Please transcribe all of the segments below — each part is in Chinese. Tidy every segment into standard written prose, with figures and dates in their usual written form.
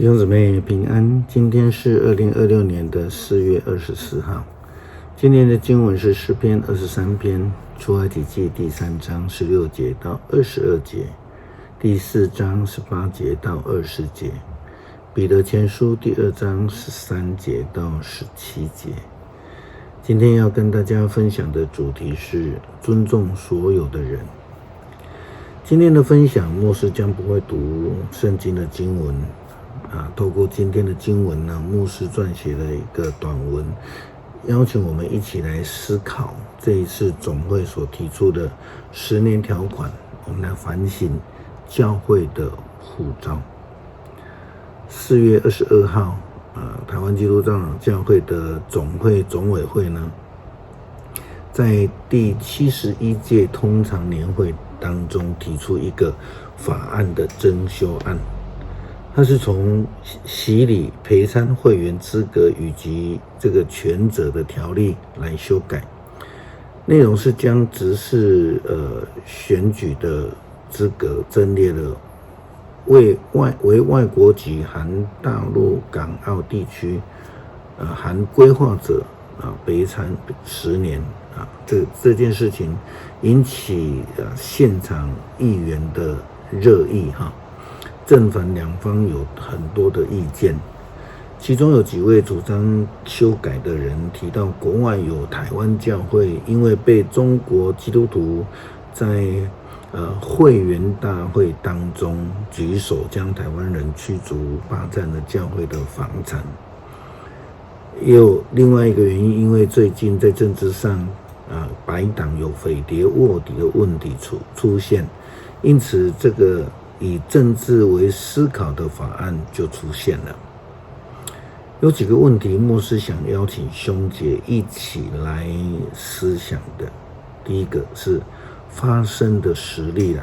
弟兄姊妹平安，今天是2026年的4月24号。今天的经文是诗篇23篇，出埃及记第3章16节到22节，第4章18节到20节，彼得前书第2章13节到17节。今天要跟大家分享的主题是尊重所有的人。今天的分享，牧师将不会读圣经的经文透过今天的经文呢，牧师撰写了一个短文，邀请我们一起来思考这一次总会所提出的10年条款，我们来反省教会的呼召。4月22号，台湾基督长老教会的总委会呢，在第71届通常年会当中提出一个法案的增修案。它是从洗礼陪参会员资格以及这个权责的条例来修改，内容是将执事选举的资格增列了为外国籍含大陆港澳地区含规划者陪参10年这件事情引起现场议员的热议正反两方有很多的意见，其中有几位主张修改的人提到，国外有台湾教会因为被中国基督徒在会员大会当中举手将台湾人驱逐霸占了教会的房产。也有另外一个原因，因为最近在政治上白党有匪谍卧底的问题出现，因此这个以政治为思考的法案就出现了。有几个问题，牧师想邀请兄姐一起来思想的。第一个是发生的实例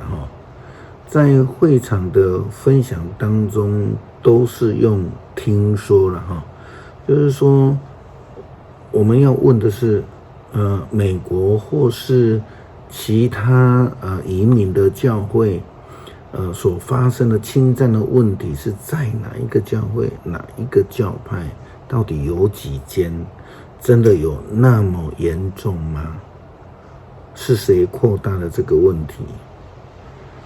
在会场的分享当中都是用听说了就是说我们要问的是美国或是其他移民的教会所发生的侵占的问题是在哪一个教会哪一个教派，到底有几间，真的有那么严重吗？是谁扩大了这个问题？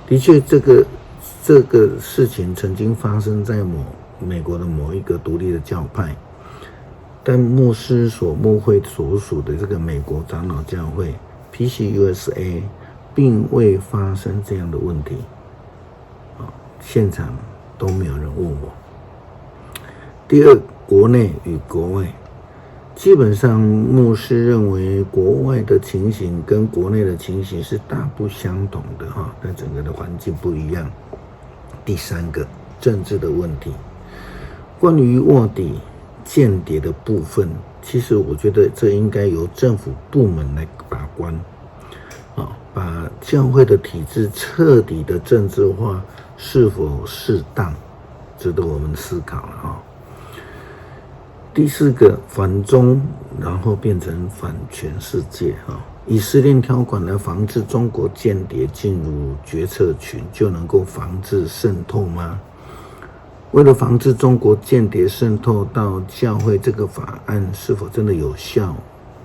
的确这个事情曾经发生在美国的某一个独立的教派，但牧师所牧会所属的这个美国长老教会 PCUSA 并未发生这样的问题，现场都没有人问我。第二，国内与国外，基本上牧师认为国外的情形跟国内的情形是大不相同的但整个的环境不一样。第三个，政治的问题，关于卧底间谍的部分，其实我觉得这应该由政府部门来把关把教会的体制彻底的政治化是否适当，值得我们思考了第四个，反中然后变成反全世界以10年条款来防治中国间谍进入决策群，就能够防治渗透吗？为了防止中国间谍渗透到教会，这个法案是否真的有效？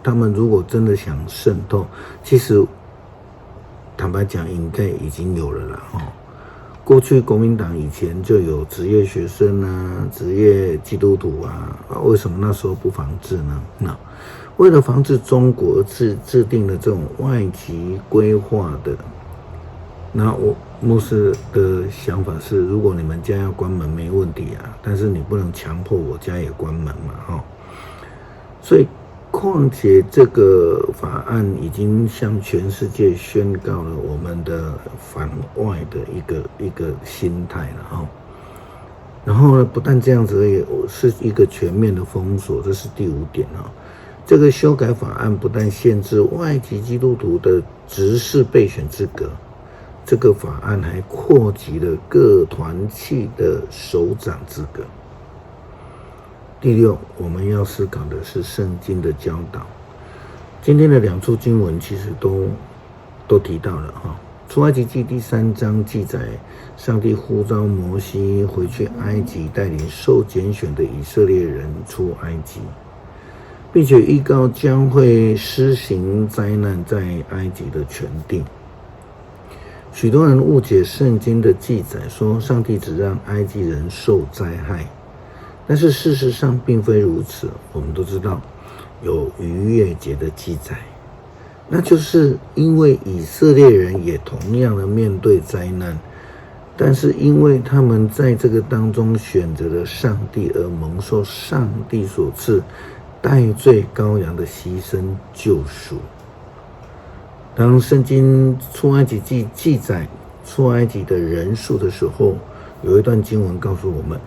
他们如果真的想渗透，其实坦白讲应该已经有了过去国民党以前就有职业学生职业基督徒为什么那时候不防治呢？为了防止中国制定了这种外籍规划的，那牧师的想法是，如果你们家要关门没问题但是你不能强迫我家也关门嘛所以况且这个法案已经向全世界宣告了我们的反外的一个心态了然后呢，不但这样子而已，是一个全面的封锁，这是第5点这个修改法案不但限制外籍基督徒的执事备选资格，这个法案还扩及了各团契的首长资格。第6，我们要思考的是圣经的教导。今天的2处经文其实都提到了出埃及记第3章记载，上帝呼召摩西回去埃及，带领受拣选的以色列人出埃及，并且预告将会施行灾难在埃及的全地。许多人误解圣经的记载，说上帝只让埃及人受灾害，但是事实上并非如此。我们都知道有逾越节的记载，那就是因为以色列人也同样的面对灾难，但是因为他们在这个当中选择了上帝，而蒙受上帝所赐代罪羔羊的牺牲救赎。当圣经出埃及记记载出埃及的人数的时候，有一段经文告诉我们，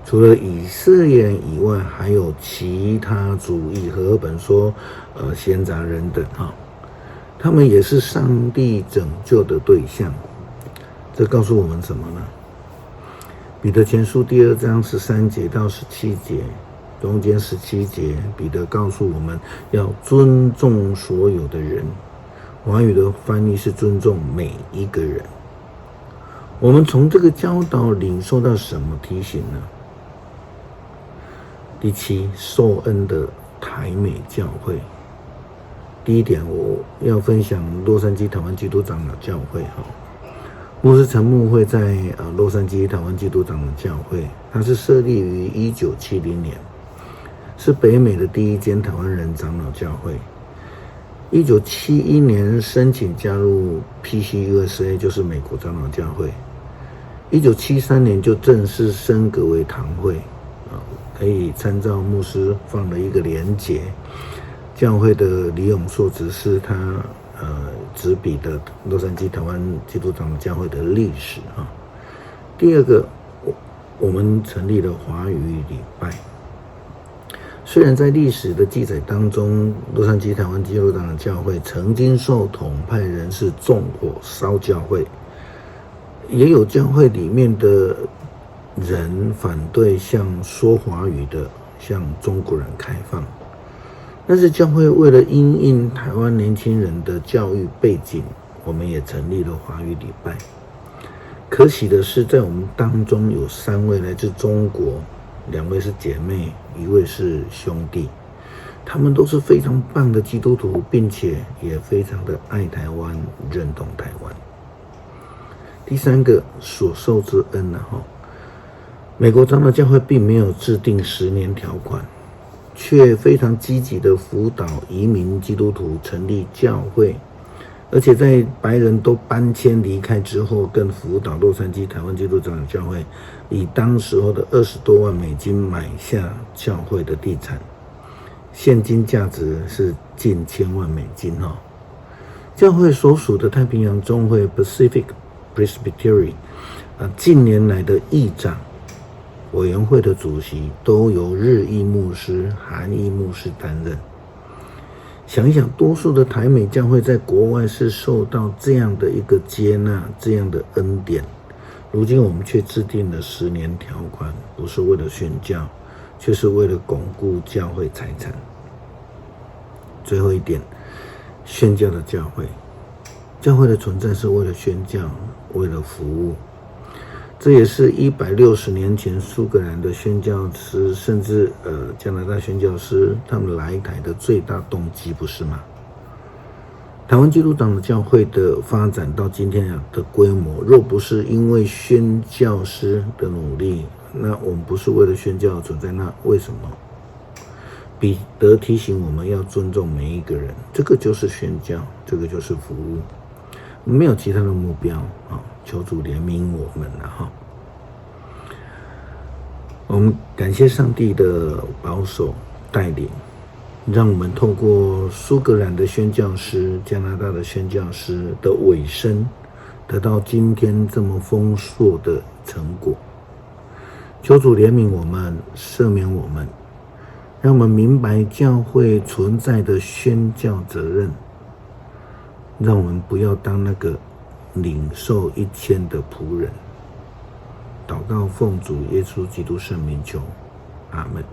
除了以色列人以外，还有其他族裔，和合本说闲杂人等他们也是上帝拯救的对象。这告诉我们什么呢？彼得前书第2章13节到17节，中间17节，彼得告诉我们要尊重所有的人。华语的翻译是尊重每一个人。我们从这个教导领受到什么提醒呢？第7，受恩的台美教会。第一点，我要分享洛杉矶台湾基督长老教会牧师陈牧会在洛杉矶台湾基督长老教会，它是设立于1970年，是北美的第一间台湾人长老教会。1971年申请加入 PCUSA， 就是美国长老教会。1973年就正式升格为堂会，可以参照牧师放了一个连结，教会的李永硕执事他执笔的洛杉矶台湾基督长老教会的历史第二个，我们成立了华语礼拜。虽然在历史的记载当中，洛杉矶台湾基督长老教会曾经受统派人士纵火烧教会，也有教会里面的人反对向说华语的向中国人开放，但是教会为了因应台湾年轻人的教育背景，我们也成立了华语礼拜。可喜的是，在我们当中有3位来自中国，2位是姐妹，1位是兄弟，他们都是非常棒的基督徒，并且也非常的爱台湾，认同台湾。第3个，所受之恩美国长老教会并没有制定10年条款，却非常积极的辅导移民基督徒成立教会，而且在白人都搬迁离开之后，更辅导洛杉矶台湾基督长老教会以当时候的$20多万买下教会的地产，现金价值是近1000万美金教会所属的太平洋中会 Pacific Presbytery 近年来的议长、委员会的主席都由日裔牧师、韩裔牧师担任。想一想，多数的台美教会在国外是受到这样的一个接纳，这样的恩典，如今我们却制定了10年条款，不是为了宣教，却是为了巩固教会财产。最后一点，宣教的教会，教会的存在是为了宣教，为了服务。这也是160年前苏格兰的宣教师，甚至加拿大宣教师他们来台的最大动机，不是吗？台湾基督长老教会的发展到今天的规模，若不是因为宣教师的努力，那我们不是为了宣教而存在，那为什么？彼得提醒我们要尊重每一个人，这个就是宣教，这个就是服务，没有其他的目标求主怜悯我们我们感谢上帝的保守带领，让我们透过苏格兰的宣教师、加拿大的宣教师的委身，得到今天这么丰硕的成果。求主怜悯我们，赦免我们，让我们明白教会存在的宣教责任，让我们不要当那个领受1000的仆人。祷告奉主耶稣基督圣名求，阿们。